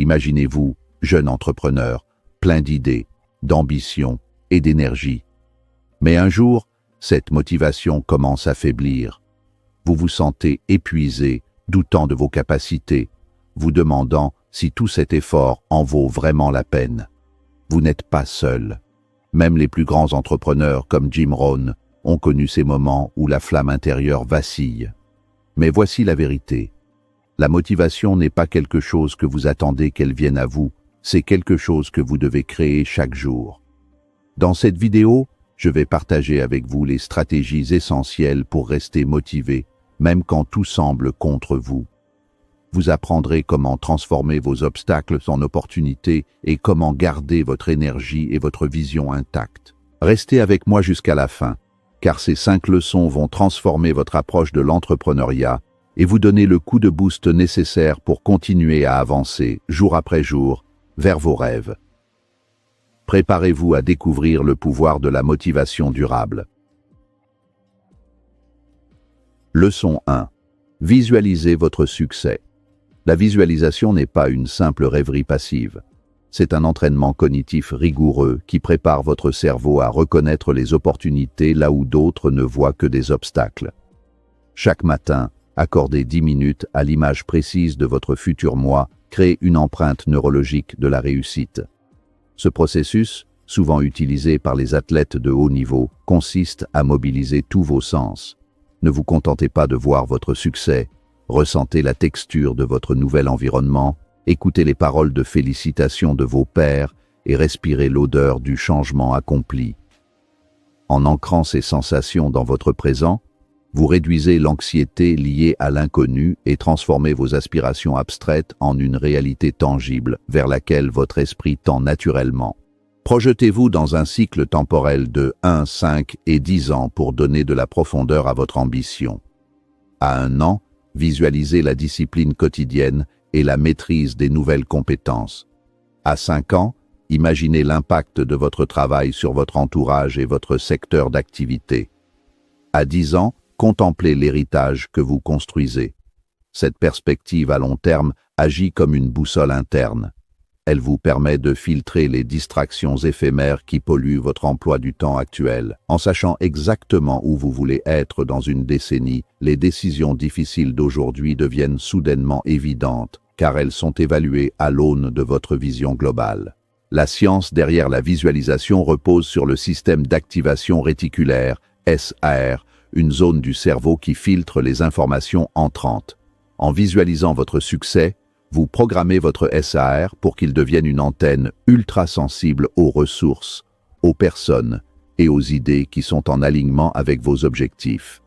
Imaginez-vous, jeune entrepreneur, plein d'idées, d'ambition et d'énergie. Mais un jour, cette motivation commence à faiblir. Vous vous sentez épuisé, doutant de vos capacités, vous demandant si tout cet effort en vaut vraiment la peine. Vous n'êtes pas seul. Même les plus grands entrepreneurs comme Jim Rohn ont connu ces moments où la flamme intérieure vacille. Mais voici la vérité. La motivation n'est pas quelque chose que vous attendez qu'elle vienne à vous, c'est quelque chose que vous devez créer chaque jour. Dans cette vidéo, je vais partager avec vous les stratégies essentielles pour rester motivé, même quand tout semble contre vous. Vous apprendrez comment transformer vos obstacles en opportunités et comment garder votre énergie et votre vision intactes. Restez avec moi jusqu'à la fin, car ces 5 leçons vont transformer votre approche de l'entrepreneuriat et vous donner le coup de boost nécessaire pour continuer à avancer, jour après jour, vers vos rêves. Préparez-vous à découvrir le pouvoir de la motivation durable. Leçon 1. Visualisez votre succès. La visualisation n'est pas une simple rêverie passive. C'est un entraînement cognitif rigoureux qui prépare votre cerveau à reconnaître les opportunités là où d'autres ne voient que des obstacles. Chaque matin, accordez 10 minutes à l'image précise de votre futur moi, créez une empreinte neurologique de la réussite. Ce processus, souvent utilisé par les athlètes de haut niveau, consiste à mobiliser tous vos sens. Ne vous contentez pas de voir votre succès, ressentez la texture de votre nouvel environnement, écoutez les paroles de félicitations de vos pairs et respirez l'odeur du changement accompli. En ancrant ces sensations dans votre présent, vous réduisez l'anxiété liée à l'inconnu et transformez vos aspirations abstraites en une réalité tangible vers laquelle votre esprit tend naturellement. Projetez-vous dans un cycle temporel de 1, 5 et 10 ans pour donner de la profondeur à votre ambition. À 1 an, visualisez la discipline quotidienne et la maîtrise des nouvelles compétences. À 5 ans, imaginez l'impact de votre travail sur votre entourage et votre secteur d'activité. À 10 ans, contemplez l'héritage que vous construisez. Cette perspective à long terme agit comme une boussole interne. Elle vous permet de filtrer les distractions éphémères qui polluent votre emploi du temps actuel. En sachant exactement où vous voulez être dans une décennie, les décisions difficiles d'aujourd'hui deviennent soudainement évidentes, car elles sont évaluées à l'aune de votre vision globale. La science derrière la visualisation repose sur le système d'activation réticulaire, SAR, une zone du cerveau qui filtre les informations entrantes. En visualisant votre succès, vous programmez votre SAR pour qu'il devienne une antenne ultra sensible aux ressources, aux personnes et aux idées qui sont en alignement avec vos objectifs.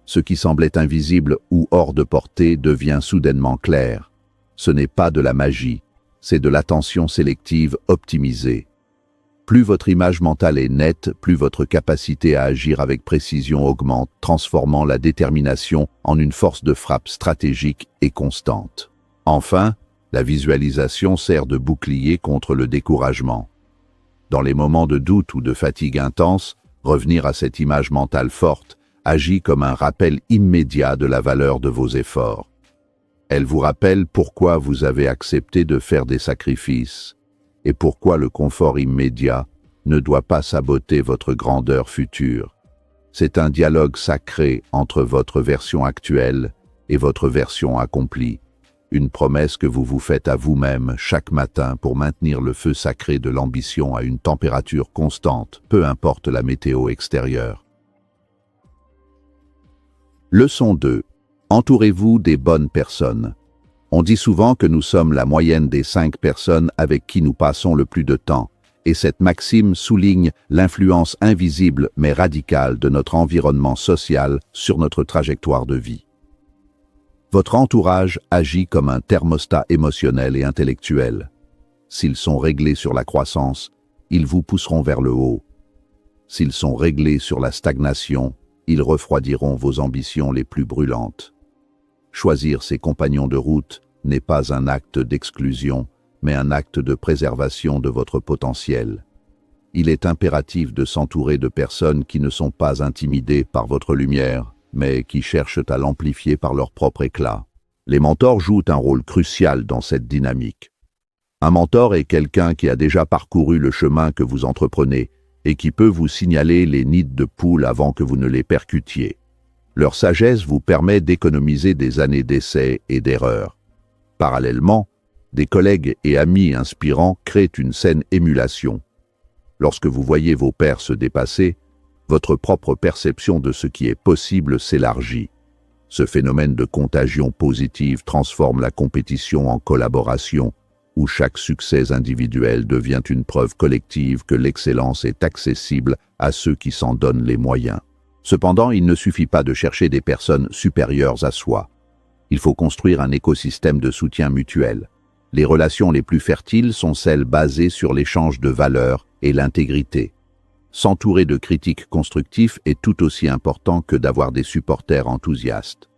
Ce qui semblait invisible ou hors de portée devient soudainement clair. Ce n'est pas de la magie, c'est de l'attention sélective optimisée. Plus votre image mentale est nette, plus votre capacité à agir avec précision augmente, transformant la détermination en une force de frappe stratégique et constante. Enfin, la visualisation sert de bouclier contre le découragement. Dans les moments de doute ou de fatigue intense, revenir à cette image mentale forte agit comme un rappel immédiat de la valeur de vos efforts. Elle vous rappelle pourquoi vous avez accepté de faire des sacrifices et pourquoi le confort immédiat ne doit pas saboter votre grandeur future. C'est un dialogue sacré entre votre version actuelle et votre version accomplie. Une promesse que vous vous faites à vous-même chaque matin pour maintenir le feu sacré de l'ambition à une température constante, peu importe la météo extérieure. Leçon 2. Entourez-vous des bonnes personnes. On dit souvent que nous sommes la moyenne des 5 personnes avec qui nous passons le plus de temps, et cette maxime souligne l'influence invisible mais radicale de notre environnement social sur notre trajectoire de vie. Votre entourage agit comme un thermostat émotionnel et intellectuel. S'ils sont réglés sur la croissance, ils vous pousseront vers le haut. S'ils sont réglés sur la stagnation, ils refroidiront vos ambitions les plus brûlantes. Choisir ses compagnons de route n'est pas un acte d'exclusion, mais un acte de préservation de votre potentiel. Il est impératif de s'entourer de personnes qui ne sont pas intimidées par votre lumière, mais qui cherchent à l'amplifier par leur propre éclat. Les mentors jouent un rôle crucial dans cette dynamique. Un mentor est quelqu'un qui a déjà parcouru le chemin que vous entreprenez et qui peut vous signaler les nids de poules avant que vous ne les percutiez. Leur sagesse vous permet d'économiser des années d'essais et d'erreurs. Parallèlement, des collègues et amis inspirants créent une saine émulation. Lorsque vous voyez vos pairs se dépasser, votre propre perception de ce qui est possible s'élargit. Ce phénomène de contagion positive transforme la compétition en collaboration, où chaque succès individuel devient une preuve collective que l'excellence est accessible à ceux qui s'en donnent les moyens. Cependant, il ne suffit pas de chercher des personnes supérieures à soi. Il faut construire un écosystème de soutien mutuel. Les relations les plus fertiles sont celles basées sur l'échange de valeurs et l'intégrité. S'entourer de critiques constructifs est tout aussi important que d'avoir des supporters enthousiastes.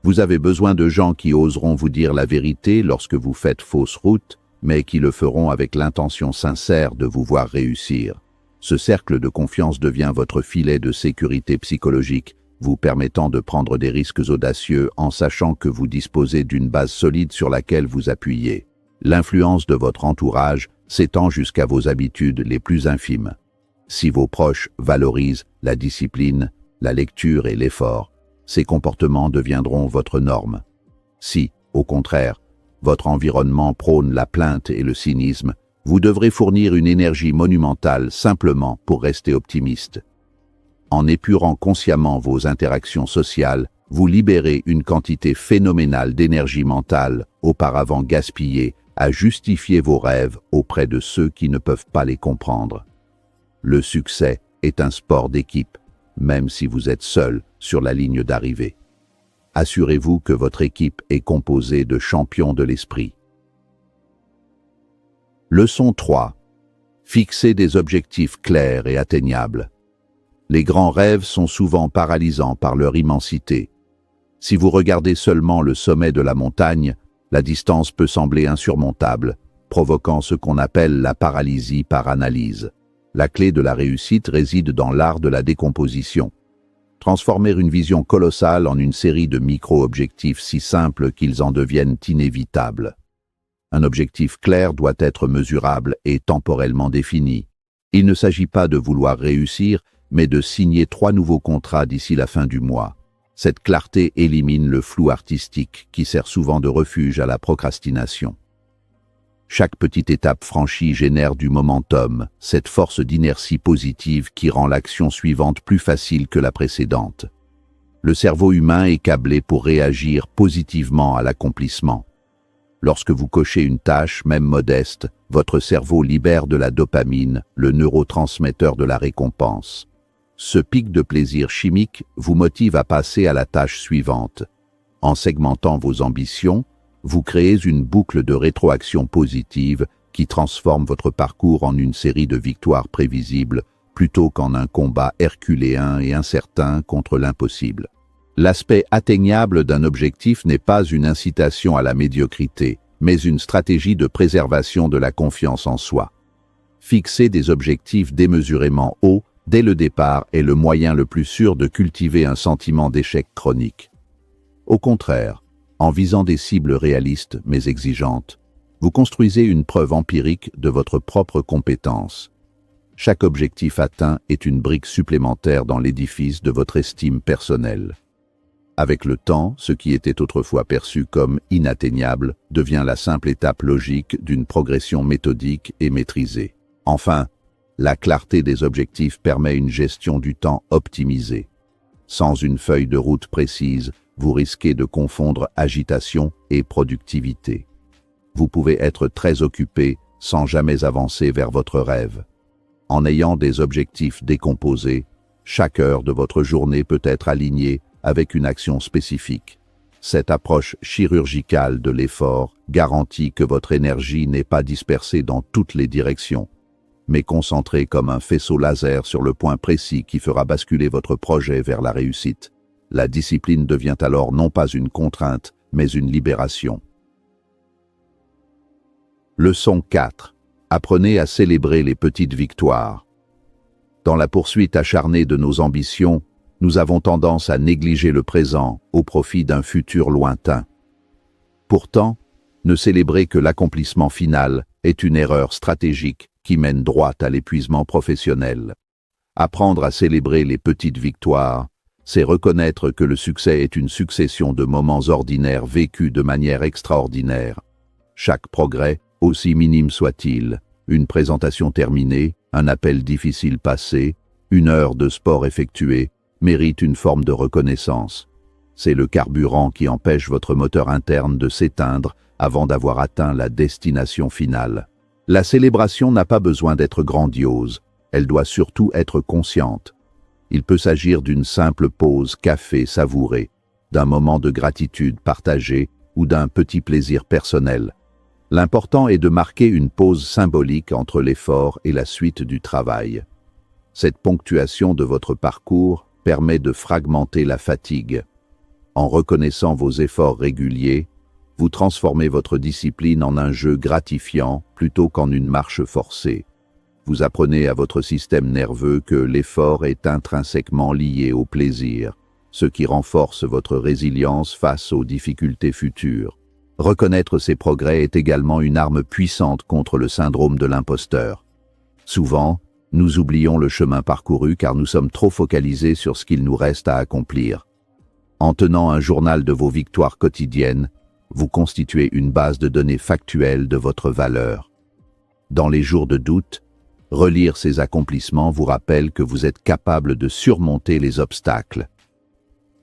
Vous avez besoin de gens qui oseront vous dire la vérité lorsque vous faites fausse route, mais qui le feront avec l'intention sincère de vous voir réussir. Ce cercle de confiance devient votre filet de sécurité psychologique, vous permettant de prendre des risques audacieux en sachant que vous disposez d'une base solide sur laquelle vous appuyez. L'influence de votre entourage s'étend jusqu'à vos habitudes les plus infimes. Si vos proches valorisent la discipline, la lecture et l'effort, ces comportements deviendront votre norme. Si, au contraire, votre environnement prône la plainte et le cynisme, vous devrez fournir une énergie monumentale simplement pour rester optimiste. En épurant consciemment vos interactions sociales, vous libérez une quantité phénoménale d'énergie mentale, auparavant gaspillée, à justifier vos rêves auprès de ceux qui ne peuvent pas les comprendre. Le succès est un sport d'équipe, même si vous êtes seul sur la ligne d'arrivée. Assurez-vous que votre équipe est composée de champions de l'esprit. Leçon 3. Fixez des objectifs clairs et atteignables. Les grands rêves sont souvent paralysants par leur immensité. Si vous regardez seulement le sommet de la montagne, la distance peut sembler insurmontable, provoquant ce qu'on appelle la paralysie par analyse. La clé de la réussite réside dans l'art de la décomposition. Transformer une vision colossale en une série de micro-objectifs si simples qu'ils en deviennent inévitables. Un objectif clair doit être mesurable et temporellement défini. Il ne s'agit pas de vouloir réussir, mais de signer 3 nouveaux contrats d'ici la fin du mois. Cette clarté élimine le flou artistique qui sert souvent de refuge à la procrastination. Chaque petite étape franchie génère du momentum, cette force d'inertie positive qui rend l'action suivante plus facile que la précédente. Le cerveau humain est câblé pour réagir positivement à l'accomplissement. Lorsque vous cochez une tâche, même modeste, votre cerveau libère de la dopamine, le neurotransmetteur de la récompense. Ce pic de plaisir chimique vous motive à passer à la tâche suivante. En segmentant vos ambitions, vous créez une boucle de rétroaction positive qui transforme votre parcours en une série de victoires prévisibles plutôt qu'en un combat herculéen et incertain contre l'impossible. L'aspect atteignable d'un objectif n'est pas une incitation à la médiocrité, mais une stratégie de préservation de la confiance en soi. Fixer des objectifs démesurément hauts dès le départ est le moyen le plus sûr de cultiver un sentiment d'échec chronique. Au contraire, en visant des cibles réalistes mais exigeantes, vous construisez une preuve empirique de votre propre compétence. Chaque objectif atteint est une brique supplémentaire dans l'édifice de votre estime personnelle. Avec le temps, ce qui était autrefois perçu comme inatteignable devient la simple étape logique d'une progression méthodique et maîtrisée. Enfin, la clarté des objectifs permet une gestion du temps optimisée. Sans une feuille de route précise, vous risquez de confondre agitation et productivité. Vous pouvez être très occupé sans jamais avancer vers votre rêve. En ayant des objectifs décomposés, chaque heure de votre journée peut être alignée avec une action spécifique. Cette approche chirurgicale de l'effort garantit que votre énergie n'est pas dispersée dans toutes les directions, mais concentrée comme un faisceau laser sur le point précis qui fera basculer votre projet vers la réussite. La discipline devient alors non pas une contrainte, mais une libération. Leçon 4. Apprenez à célébrer les petites victoires. Dans la poursuite acharnée de nos ambitions, nous avons tendance à négliger le présent au profit d'un futur lointain. Pourtant, ne célébrer que l'accomplissement final est une erreur stratégique qui mène droit à l'épuisement professionnel. Apprendre à célébrer les petites victoires, c'est reconnaître que le succès est une succession de moments ordinaires vécus de manière extraordinaire. Chaque progrès, aussi minime soit-il, une présentation terminée, un appel difficile passé, une heure de sport effectuée, mérite une forme de reconnaissance. C'est le carburant qui empêche votre moteur interne de s'éteindre avant d'avoir atteint la destination finale. La célébration n'a pas besoin d'être grandiose, elle doit surtout être consciente. Il peut s'agir d'une simple pause café savourée, d'un moment de gratitude partagée ou d'un petit plaisir personnel. L'important est de marquer une pause symbolique entre l'effort et la suite du travail. Cette ponctuation de votre parcours permet de fragmenter la fatigue. En reconnaissant vos efforts réguliers, vous transformez votre discipline en un jeu gratifiant plutôt qu'en une marche forcée. Vous apprenez à votre système nerveux que l'effort est intrinsèquement lié au plaisir, ce qui renforce votre résilience face aux difficultés futures. Reconnaître ces progrès est également une arme puissante contre le syndrome de l'imposteur. Souvent, nous oublions le chemin parcouru car nous sommes trop focalisés sur ce qu'il nous reste à accomplir. En tenant un journal de vos victoires quotidiennes, vous constituez une base de données factuelle de votre valeur. Dans les jours de doute, relire ces accomplissements vous rappelle que vous êtes capable de surmonter les obstacles.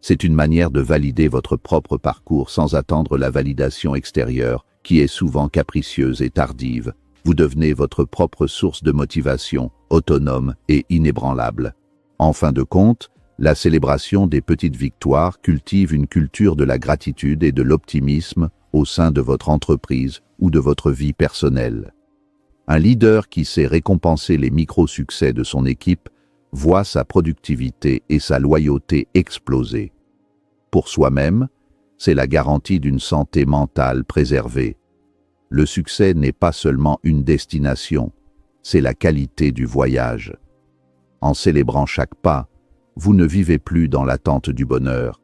C'est une manière de valider votre propre parcours sans attendre la validation extérieure, qui est souvent capricieuse et tardive. Vous devenez votre propre source de motivation, autonome et inébranlable. En fin de compte, la célébration des petites victoires cultive une culture de la gratitude et de l'optimisme au sein de votre entreprise ou de votre vie personnelle. Un leader qui sait récompenser les micro-succès de son équipe voit sa productivité et sa loyauté exploser. Pour soi-même, c'est la garantie d'une santé mentale préservée. Le succès n'est pas seulement une destination, c'est la qualité du voyage. En célébrant chaque pas, vous ne vivez plus dans l'attente du bonheur,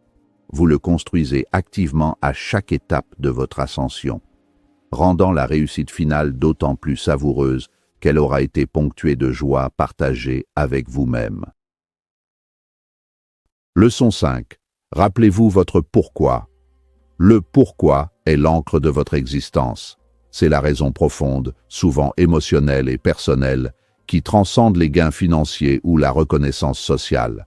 vous le construisez activement à chaque étape de votre ascension, rendant la réussite finale d'autant plus savoureuse qu'elle aura été ponctuée de joie partagée avec vous-même. Leçon 5. Rappelez-vous votre pourquoi. Le pourquoi est l'encre de votre existence. C'est la raison profonde, souvent émotionnelle et personnelle, qui transcende les gains financiers ou la reconnaissance sociale.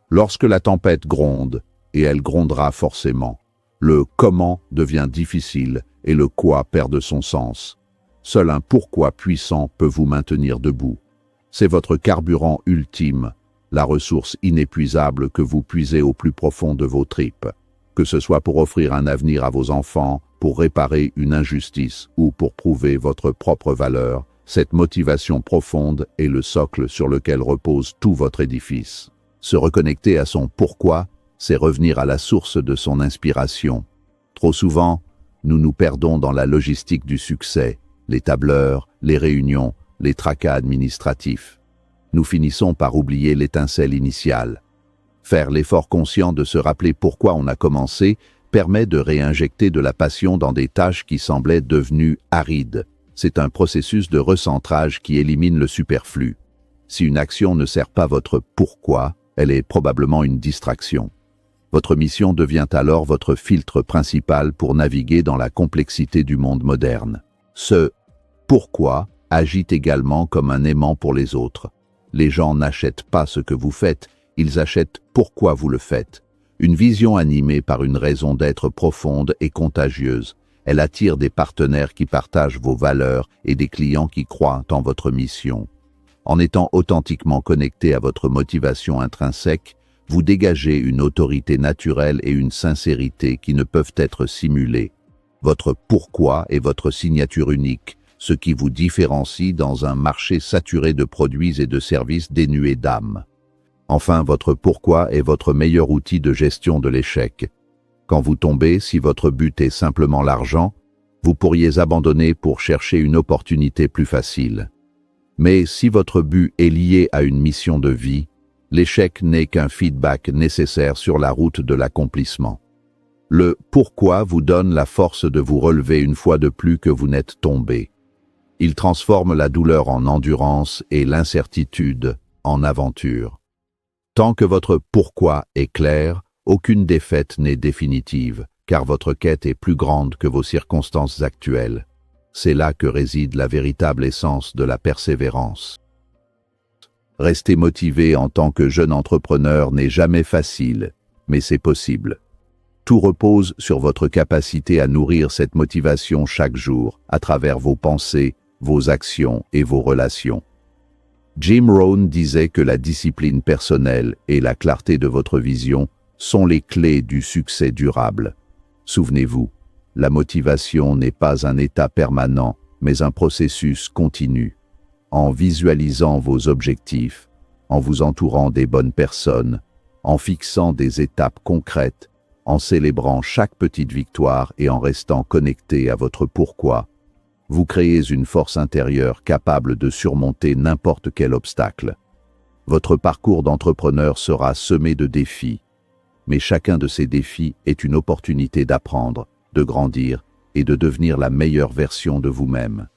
Lorsque la tempête gronde, et elle grondera forcément, le comment devient difficile et le quoi perd de son sens. Seul un pourquoi puissant peut vous maintenir debout. C'est votre carburant ultime, la ressource inépuisable que vous puisez au plus profond de vos tripes. Que ce soit pour offrir un avenir à vos enfants, pour réparer une injustice ou pour prouver votre propre valeur, cette motivation profonde est le socle sur lequel repose tout votre édifice. Se reconnecter à son pourquoi, c'est revenir à la source de son inspiration. Trop souvent, nous nous perdons dans la logistique du succès, les tableurs, les réunions, les tracas administratifs. Nous finissons par oublier l'étincelle initiale. Faire l'effort conscient de se rappeler pourquoi on a commencé permet de réinjecter de la passion dans des tâches qui semblaient devenues arides. C'est un processus de recentrage qui élimine le superflu. Si une action ne sert pas votre pourquoi, elle est probablement une distraction. Votre mission devient alors votre filtre principal pour naviguer dans la complexité du monde moderne. Ce pourquoi agit également comme un aimant pour les autres. Les gens n'achètent pas ce que vous faites, ils achètent pourquoi vous le faites. Une vision animée par une raison d'être profonde et contagieuse. Elle attire des partenaires qui partagent vos valeurs et des clients qui croient en votre mission. En étant authentiquement connecté à votre motivation intrinsèque, vous dégagez une autorité naturelle et une sincérité qui ne peuvent être simulées. Votre pourquoi est votre signature unique, ce qui vous différencie dans un marché saturé de produits et de services dénués d'âme. Enfin, votre pourquoi est votre meilleur outil de gestion de l'échec. Quand vous tombez, si votre but est simplement l'argent, vous pourriez abandonner pour chercher une opportunité plus facile. Mais si votre but est lié à une mission de vie, l'échec n'est qu'un feedback nécessaire sur la route de l'accomplissement. Le pourquoi vous donne la force de vous relever une fois de plus que vous n'êtes tombé. Il transforme la douleur en endurance et l'incertitude en aventure. Tant que votre pourquoi est clair, aucune défaite n'est définitive, car votre quête est plus grande que vos circonstances actuelles. C'est là que réside la véritable essence de la persévérance. Rester motivé en tant que jeune entrepreneur n'est jamais facile, mais c'est possible. Tout repose sur votre capacité à nourrir cette motivation chaque jour, à travers vos pensées, vos actions et vos relations. Jim Rohn disait que la discipline personnelle et la clarté de votre vision sont les clés du succès durable. Souvenez-vous, la motivation n'est pas un état permanent, mais un processus continu. En visualisant vos objectifs, en vous entourant des bonnes personnes, en fixant des étapes concrètes, en célébrant chaque petite victoire et en restant connecté à votre pourquoi, vous créez une force intérieure capable de surmonter n'importe quel obstacle. Votre parcours d'entrepreneur sera semé de défis, mais chacun de ces défis est une opportunité d'apprendre, de grandir et de devenir la meilleure version de vous-même.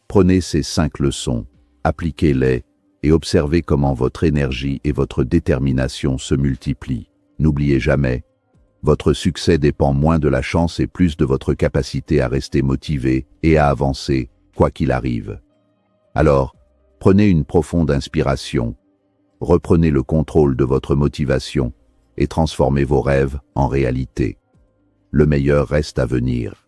Prenez ces 5 leçons, appliquez-les et observez comment votre énergie et votre détermination se multiplient. N'oubliez jamais, votre succès dépend moins de la chance et plus de votre capacité à rester motivé et à avancer, quoi qu'il arrive. Alors, prenez une profonde inspiration, reprenez le contrôle de votre motivation et transformez vos rêves en réalité. Le meilleur reste à venir.